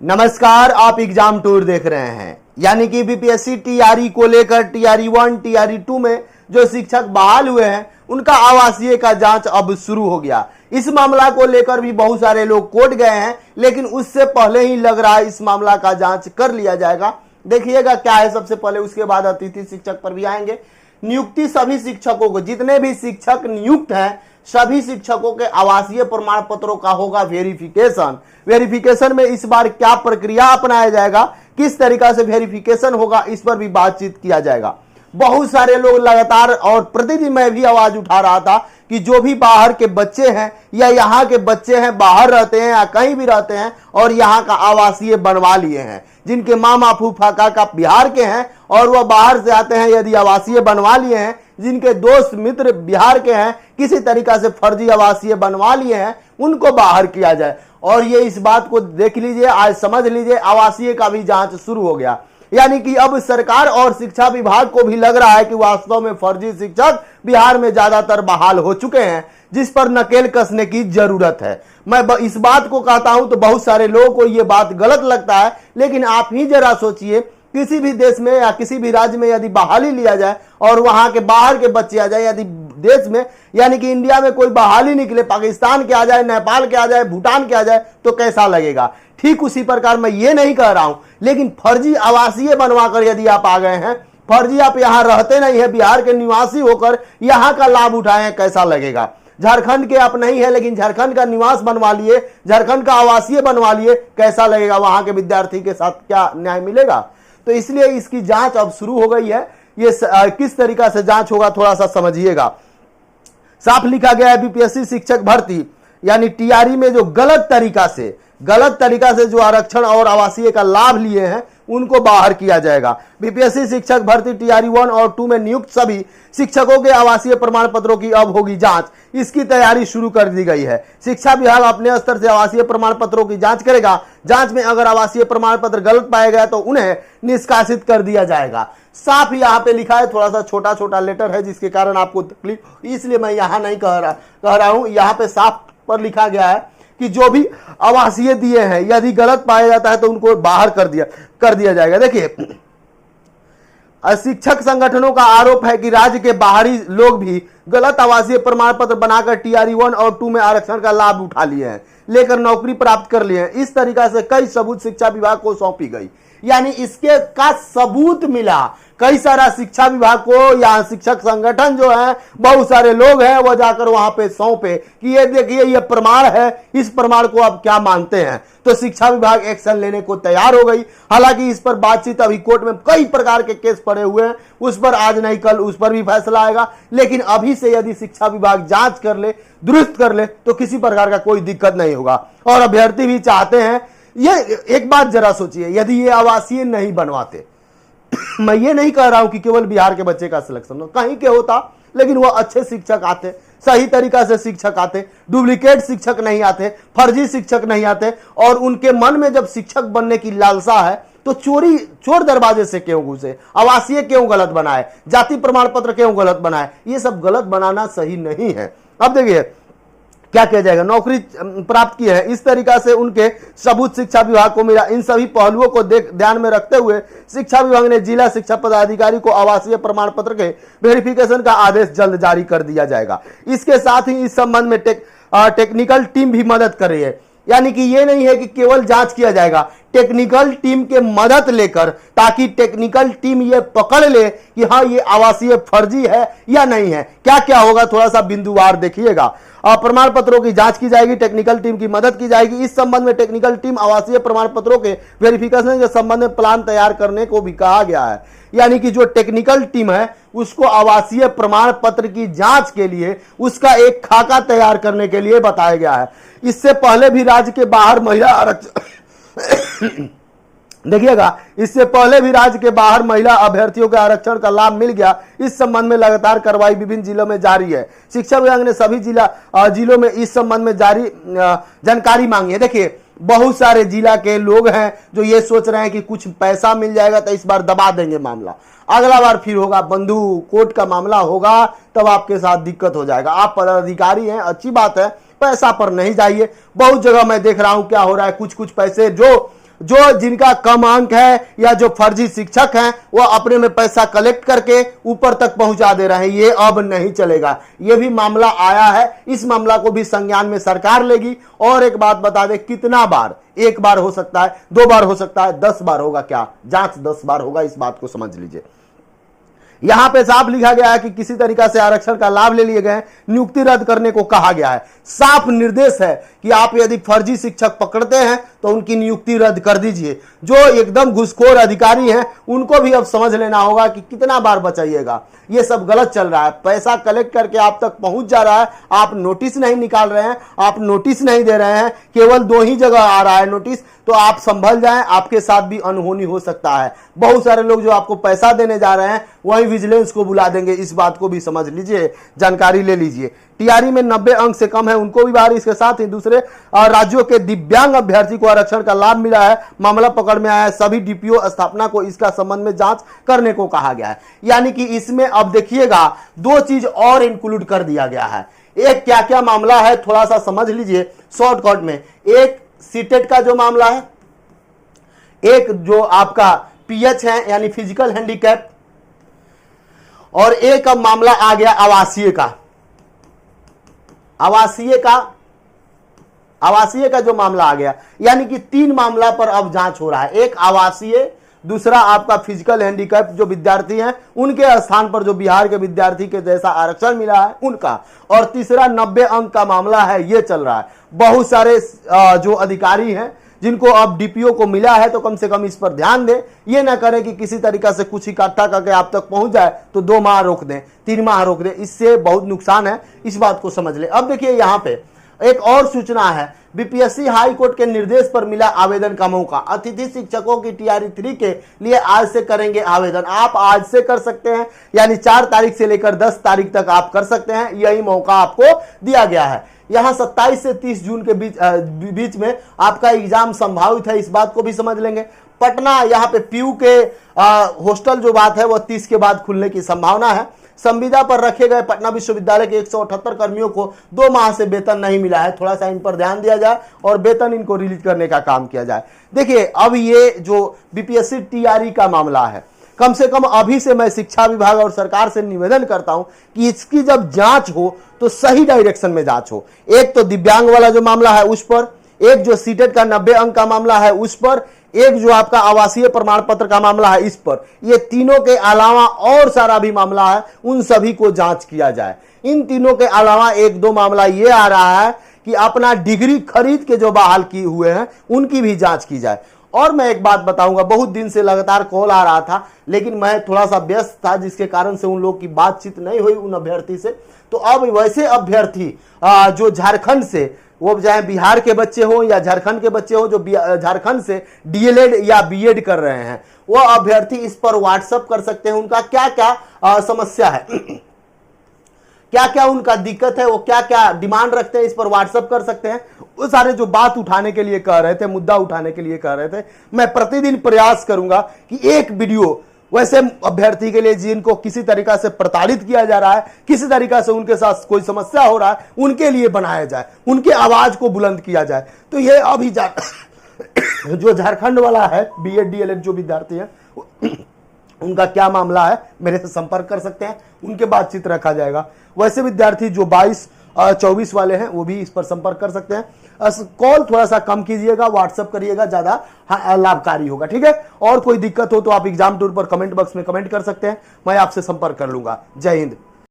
नमस्कार, आप exam tour देख रहे हैं। यानी कि बीपीएससी टीआरई को लेकर टीआरई 1 टीआरई 2 में जो शिक्षक बहाल हुए हैं उनका आवासीय का जांच अब शुरू हो गया। इस मामला को लेकर भी बहुत सारे लोग कोर्ट गए हैं, लेकिन उससे पहले ही लग रहा है इस मामला का जांच कर लिया जाएगा। देखिएगा क्या है सबसे पहले, उसके बाद अतिथि शिक्षक पर भी आएंगे। नियुक्ति सभी शिक्षकों को, जितने भी शिक्षक नियुक्त हैं सभी शिक्षकों के आवासीय प्रमाण पत्रों का होगा वेरिफिकेशन में इस बार क्या प्रक्रिया अपनाया जाएगा, किस तरीका से वेरिफिकेशन होगा, इस पर भी बातचीत किया जाएगा। बहुत सारे लोग लगातार और प्रतिदिन मैं भी आवाज उठा रहा था कि जो भी बाहर के बच्चे हैं या यहाँ के बच्चे हैं, बाहर रहते हैं या कहीं भी रहते हैं और यहाँ का आवासीय बनवा लिए हैं, जिनके मामा फूफा काका बिहार के हैं और वह बाहर से आते हैं, यदि आवासीय बनवा लिए हैं, जिनके दोस्त मित्र बिहार के हैं, किसी तरीका से फर्जी आवासीय बनवा लिए हैं, उनको बाहर किया जाए। और ये इस बात को देख लीजिए, आज समझ लीजिए, आवासीय का भी जांच शुरू हो गया। यानी कि अब सरकार और शिक्षा विभाग को भी लग रहा है कि वास्तव में फर्जी शिक्षक बिहार में ज्यादातर बहाल हो चुके हैं, जिस पर नकेल कसने की जरूरत है। मैं इस बात को कहता हूं तो बहुत सारे लोगों को यह बात गलत लगता है, लेकिन आप ही जरा सोचिए, किसी भी देश में या किसी भी राज्य में यदि बहाली लिया जाए और वहां के बाहर के बच्चे आ जाए, यदि देश में यानी कि इंडिया में कोई बहाली निकले, पाकिस्तान के आ जाए, नेपाल के आ जाए, भूटान के आ जाए, तो कैसा लगेगा। ठीक उसी प्रकार मैं ये नहीं कह रहा हूं, लेकिन फर्जी आवासीय बनवाकर यदि आप आ गए हैं, फर्जी आप यहां रहते नहीं है, बिहार के निवासी होकर यहां का लाभ उठाए हैं, कैसा लगेगा। झारखंड के आप नहीं है लेकिन झारखंड का निवास बनवा लिए, झारखंड का आवासीय बनवा लिए, कैसा लगेगा, वहां के विद्यार्थी के साथ क्या न्याय मिलेगा। तो इसलिए इसकी जांच अब शुरू हो गई है। ये किस तरीका से जांच होगा थोड़ा सा समझिएगा। साफ लिखा गया है बीपीएससी शिक्षक भर्ती यानी टीआरई में जो गलत तरीका से जो आरक्षण और आवासीय का लाभ लिए हैं उनको बाहर किया जाएगा। बीपीएससी शिक्षक भर्ती टीआरई 1 और 2 में नियुक्त सभी शिक्षकों के आवासीय प्रमाण पत्रों की अब होगी जांच। इसकी तैयारी शुरू कर दी गई है। शिक्षा विभाग अपने स्तर से आवासीय प्रमाण पत्रों की जांच करेगा। जांच में अगर आवासीय प्रमाण पत्र गलत पाया गया तो उन्हें निष्कासित कर दिया जाएगा। साफ यहाँ पे लिखा है, थोड़ा सा छोटा छोटा लेटर है जिसके कारण आपको तकलीफ, इसलिए मैं यहाँ नहीं कह रहा हूं। यहाँ पे साफ पर लिखा गया है कि जो भी आवासीय दिए हैं यदि गलत पाया जाता है तो उनको बाहर कर दिया जाएगा। देखिए, शिक्षक संगठनों का आरोप है कि राज्य के बाहरी लोग भी गलत आवासीय प्रमाण पत्र बनाकर टीआरई 1 और 2 में आरक्षण का लाभ उठा लिए हैं, लेकर नौकरी प्राप्त कर लिए हैं। इस तरीका से कई सबूत शिक्षा विभाग को सौंपी गई, यानी इसके का सबूत मिला। कई सारा शिक्षा विभाग को या शिक्षक संगठन जो है, बहुत सारे लोग हैं, वो जाकर वहां पे सौंपे कि ये देखिए ये प्रमाण है, इस प्रमाण को आप क्या मानते हैं। तो शिक्षा विभाग एक्शन लेने को तैयार हो गई। हालांकि इस पर बातचीत अभी कोर्ट में कई प्रकार के केस पड़े हुए हैं, उस पर आज नहीं कल उस पर भी फैसला आएगा। लेकिन अभी से यदि शिक्षा विभाग जांच कर ले, दुरुस्त कर ले, तो किसी प्रकार का कोई दिक्कत नहीं होगा। और अभ्यर्थी भी चाहते हैं, ये एक बात जरा सोचिए, यदि ये आवासीय नहीं बनवाते, मैं ये नहीं कह रहा हूं कि केवल बिहार के बच्चे का सिलेक्शन हो, कहीं के होता, लेकिन वो अच्छे शिक्षक आते, सही तरीका से शिक्षक आते, डुप्लीकेट शिक्षक नहीं आते, फर्जी शिक्षक नहीं आते, और उनके मन में जब शिक्षक बनने की लालसा है तो चोर दरवाजे से क्यों घुसे, आवासीय क्यों गलत बनाए, जाति प्रमाण पत्र क्यों गलत बनाए। ये सब गलत बनाना सही नहीं है। अब देखिए क्या किया जाएगा, नौकरी प्राप्त की है, इस तरीका से उनके सबूत शिक्षा विभाग को मिला। इन सभी पहलुओं को ध्यान में रखते हुए शिक्षा विभाग ने जिला शिक्षा पदाधिकारी को आवासीय प्रमाण पत्र के वेरिफिकेशन का आदेश जल्द जारी कर दिया जाएगा। इसके साथ ही इस संबंध में टेक्निकल टीम भी मदद कर रही है। यानी कि ये नहीं है कि केवल जांच किया जाएगा, टेक्निकल टीम के मदद लेकर, ताकि टेक्निकल टीम ये पकड़ ले कि हाँ ये आवासीय फर्जी है या नहीं है। क्या क्या होगा थोड़ा सा बिंदुवार देखिएगा। प्रमाण पत्रों की जांच की जाएगी, टेक्निकल टीम की मदद की जाएगी। इस संबंध में टेक्निकल टीम आवासीय प्रमाण पत्रों के वेरिफिकेशन के संबंध में प्लान तैयार करने को भी कहा गया है। यानी कि जो टेक्निकल टीम है उसको आवासीय प्रमाण पत्र की जांच के लिए उसका एक खाका तैयार करने के लिए बताया गया है। इससे पहले भी राज्य के बाहर महिला आरक्षण देखिएगा, इससे पहले भी राज्य के बाहर महिला अभ्यर्थियों के आरक्षण का लाभ मिल गया। इस संबंध में लगातार कार्रवाई विभिन्न जिलों में जारी है। शिक्षा विभाग ने सभी जिलों में इस संबंध में जारी जानकारी मांगी है। देखिए, बहुत सारे जिला के लोग हैं जो ये सोच रहे हैं कि कुछ पैसा मिल जाएगा तो इस बार दबा देंगे मामला, अगला बार फिर होगा बंधु कोर्ट का मामला होगा, तब आपके साथ दिक्कत हो जाएगा। आप पदाधिकारी हैं, अच्छी बात है, पैसा पर नहीं जाइए। बहुत जगह मैं देख रहा हूं क्या हो रहा है, कुछ पैसे जो जो जिनका कम अंक है या जो फर्जी शिक्षक हैं वो अपने में पैसा कलेक्ट करके ऊपर तक पहुंचा दे रहे हैं। ये अब नहीं चलेगा। ये भी मामला आया है, इस मामला को भी संज्ञान में सरकार लेगी। और एक बात बता दे, कितना बार, एक बार हो सकता है, 2 बार हो सकता है, 10 बार होगा क्या? जांच 10 बार होगा, इस बात को समझ लीजिए। यहां पे साफ लिखा गया है कि किसी तरीका से आरक्षण का लाभ ले लिए गए, नियुक्ति रद्द करने को कहा गया है। साफ निर्देश है कि आप यदि फर्जी शिक्षक पकड़ते हैं तो उनकी नियुक्ति रद्द कर दीजिए। जो एकदम घुसखोर अधिकारी हैं उनको भी अब समझ लेना होगा कि कितना बार बचाइएगा। ये सब गलत चल रहा है, पैसा कलेक्ट करके आप तक पहुंच जा रहा है, आप नोटिस नहीं निकाल रहे हैं, आप नोटिस नहीं दे रहे हैं, केवल 2 ही जगह आ रहा है नोटिस। तो आप संभल जाएं, आपके साथ भी अनहोनी हो सकता है। बहुत सारे लोग जो आपको पैसा देने जा रहे हैं वही विजिलेंस को बुला देंगे, इस बात को भी समझ लीजिए, जानकारी ले लीजिए। टीआरई में 90 अंक से कम है उनको भी बाहर। इसके साथ ही दूसरे राज्यों के दिव्यांग अभ्यर्थी को आरक्षण का लाभ मिला है। मामला पकड़ में आया है, सभी डीपीओ स्थापना को इसका संबंध में जांच करने को कहा गया है। यानी कि इसमें अब देखिएगा 2 चीज और इंक्लूड कर दिया गया है। एक क्या क्या मामला है थोड़ा सा समझ लीजिए शॉर्टकट में। एक सीटेट का जो मामला है, एक जो आपका पीएच है यानी फिजिकल हैंडीकैप, और एक अब मामला आ गया आवासीय का। आवासीय का जो मामला आ गया, यानी कि 3 मामला पर अब जांच हो रहा है। एक आवासीय, दूसरा आपका फिजिकल हैंडीकैप जो विद्यार्थी हैं उनके स्थान पर जो बिहार के विद्यार्थी के जैसा आरक्षण मिला है उनका, और तीसरा 90 अंक का मामला है, ये चल रहा है। बहुत सारे जो अधिकारी हैं जिनको अब डीपीओ को मिला है तो कम से कम इस पर ध्यान दें। ये ना करें कि किसी तरीका से कुछ इकट्ठा करके आप तक पहुंच जाए तो 2 माह रोक दें, 3 माह रोक दें, इससे बहुत नुकसान है, इस बात को समझ लें। अब देखिए यहां पे एक और सूचना है, बीपीएससी हाई कोर्ट के निर्देश पर मिला आवेदन का मौका। अतिथि शिक्षकों की टीआरई 3 के लिए आज से करेंगे आवेदन। आप आज से कर सकते हैं, यानी 4 तारीख से लेकर 10 तारीख तक आप कर सकते हैं, यही मौका आपको दिया गया है। यहां 27 से 30 जून के बीच में आपका एग्जाम संभावित है, इस बात को भी समझ लेंगे। पटना यहाँ पे पीयू के हॉस्टल जो बात है वह 30 के बाद खुलने की संभावना है। संविदा पर रखे गए पटना विश्वविद्यालय के 178 कर्मियों को 2 माह से वेतन नहीं मिला है, थोड़ा सा इन पर ध्यान दिया जाए और वेतन इनको रिलीज करने का काम किया जाए। देखिए अब ये जो बीपीएससी टीआरई का मामला है, कम से कम अभी से मैं शिक्षा विभाग और सरकार से निवेदन करता हूं कि इसकी जब जांच हो तो सही डायरेक्शन में जांच हो। एक तो दिव्यांग वाला जो मामला है उस पर, एक जो सीटेट का 90 अंक का मामला है उस पर, एक जो आपका आवासीय प्रमाण पत्र का मामला है इस पर। ये तीनों के अलावा और सारा भी मामला है, उन सभी को जांच किया जाए। इन तीनों के अलावा 1-2 मामला ये आ रहा है कि अपना डिग्री खरीद के जो बहाल किए हुए हैं उनकी भी जांच की जाए। और मैं एक बात बताऊंगा, बहुत दिन से लगातार कॉल आ रहा था लेकिन मैं थोड़ा सा व्यस्त था जिसके कारण से उन लोग की बातचीत नहीं हुई उन अभ्यर्थी से। तो अब वैसे अभ्यर्थी जो झारखंड से, वो चाहे बिहार के बच्चे हो या झारखंड के बच्चे हो, जो झारखंड से डीएलएड या बीएड कर रहे हैं, वो अभ्यर्थी इस पर व्हाट्सएप कर सकते हैं। उनका क्या क्या समस्या है, क्या क्या उनका दिक्कत है, वो क्या क्या डिमांड रखते हैं, इस पर व्हाट्सएप कर सकते हैं। वो सारे जो बात उठाने के लिए कह रहे थे, मुद्दा उठाने के लिए कह रहे थे, मैं प्रतिदिन प्रयास करूंगा कि एक वीडियो वैसे अभ्यर्थी के लिए जिनको किसी तरीका से प्रताड़ित किया जा रहा है, किसी तरीका से उनके साथ कोई समस्या हो रहा है, उनके लिए बनाया जाए, उनके आवाज को बुलंद किया जाए। तो ये अभी जो झारखंड वाला है बीएड डीएलएड जो विद्यार्थी है उनका क्या मामला है, मेरे से संपर्क कर सकते हैं, उनके बातचीत रखा जाएगा। वैसे विद्यार्थी जो 22-24 वाले हैं वो भी इस पर संपर्क कर सकते हैं। कॉल थोड़ा सा कम कीजिएगा, व्हाट्सएप करिएगा, ज्यादा लाभकारी होगा, ठीक है। और कोई दिक्कत हो तो आप एग्जाम टूर पर कमेंट बॉक्स में कमेंट कर सकते हैं, मैं आपसे संपर्क कर लूंगा। जय हिंद।